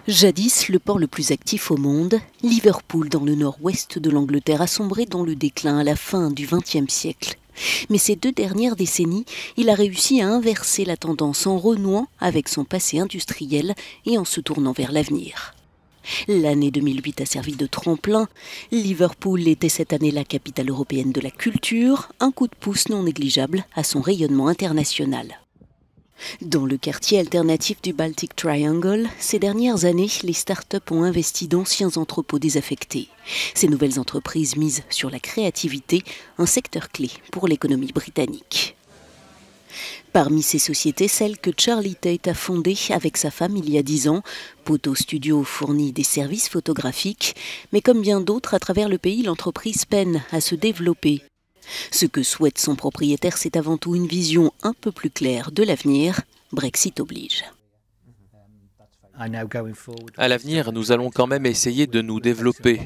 Jadis, le port le plus actif au monde, Liverpool, dans le nord-ouest de l'Angleterre, a sombré dans le déclin à la fin du XXe siècle. Mais ces 2 dernières décennies, il a réussi à inverser la tendance en renouant avec son passé industriel et en se tournant vers l'avenir. L'année 2008 a servi de tremplin. Liverpool était cette année la capitale européenne de la culture, un coup de pouce non négligeable à son rayonnement international. Dans le quartier alternatif du Baltic Triangle, ces dernières années, les startups ont investi d'anciens entrepôts désaffectés. Ces nouvelles entreprises misent sur la créativité, un secteur clé pour l'économie britannique. Parmi ces sociétés, celle que Charlie Tate a fondée avec sa femme il y a 10 ans, Poto Studio fournit des services photographiques, mais comme bien d'autres à travers le pays, l'entreprise peine à se développer. Ce que souhaite son propriétaire, c'est avant tout une vision un peu plus claire de l'avenir. Brexit oblige. À l'avenir, nous allons quand même essayer de nous développer,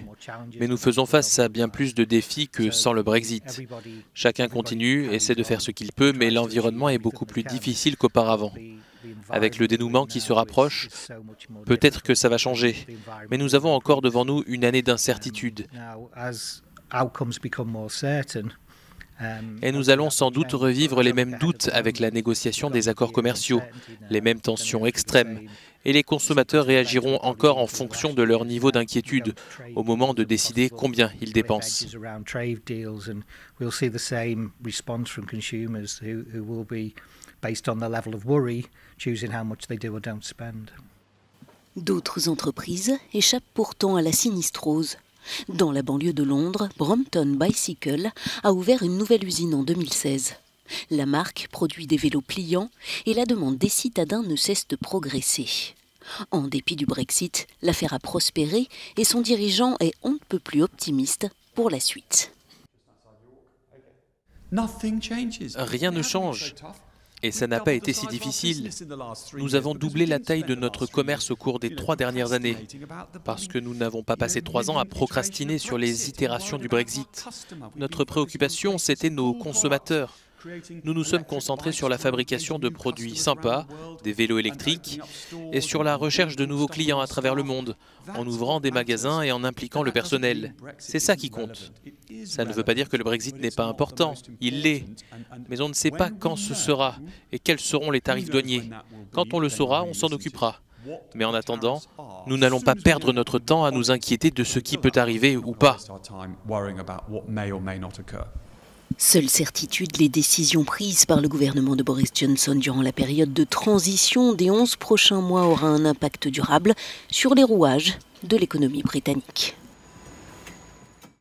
mais nous faisons face à bien plus de défis que sans le Brexit. Chacun continue, essaie de faire ce qu'il peut, mais l'environnement est beaucoup plus difficile qu'auparavant. Avec le dénouement qui se rapproche, peut-être que ça va changer, mais nous avons encore devant nous une année d'incertitude. Et nous allons sans doute revivre les mêmes doutes avec la négociation des accords commerciaux, les mêmes tensions extrêmes, et les consommateurs réagiront encore en fonction de leur niveau d'inquiétude au moment de décider combien ils dépensent. D'autres entreprises échappent pourtant à la sinistrose. Dans la banlieue de Londres, Brompton Bicycle a ouvert une nouvelle usine en 2016. La marque produit des vélos pliants et la demande des citadins ne cesse de progresser. En dépit du Brexit, l'affaire a prospéré et son dirigeant est on ne peut plus optimiste pour la suite. Rien ne change. Et ça n'a pas été si difficile. Nous avons doublé la taille de notre commerce au cours des 3 dernières années, parce que nous n'avons pas passé 3 ans à procrastiner sur les itérations du Brexit. Notre préoccupation, c'était nos consommateurs. Nous nous sommes concentrés sur la fabrication de produits sympas, des vélos électriques, et sur la recherche de nouveaux clients à travers le monde, en ouvrant des magasins et en impliquant le personnel. C'est ça qui compte. Ça ne veut pas dire que le Brexit n'est pas important, il l'est. Mais on ne sait pas quand ce sera et quels seront les tarifs douaniers. Quand on le saura, on s'en occupera. Mais en attendant, nous n'allons pas perdre notre temps à nous inquiéter de ce qui peut arriver ou pas. Seule certitude, les décisions prises par le gouvernement de Boris Johnson durant la période de transition des 11 prochains mois aura un impact durable sur les rouages de l'économie britannique.